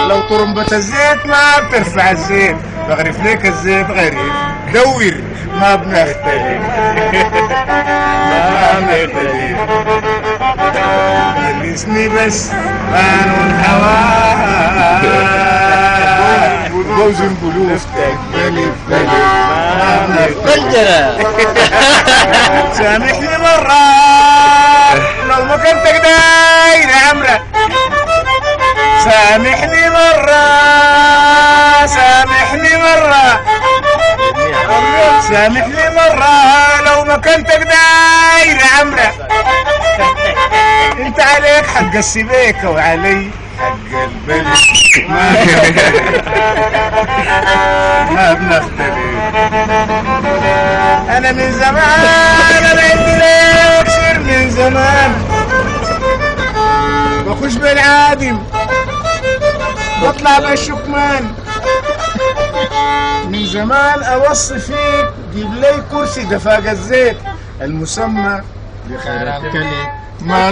لو طرمبة الزيت ما بترفع الزيت، بغرف ليك الزيت غريب، دور ما بنختلف. ما بنختلف. جلسني بس قانون هواك، جوز القلوب تقبلي بلي. ما بنختلف. سامحني مرة لو ما كنتك داير عمرة، سامحني مرة، سامحني مرة، سامحني مرة لو ما كنتك داير عمرة. انت عليك حق السبيكة وعلي حق البلد. ما بنختلف. انا من زمان، انا عندي ليك سر من زمان، بخش بالعادم بطلع بالشكمان. من زمان اوصي فيك جيب لي كرسي دفاق الزيت المسمى بخير الكلي. ما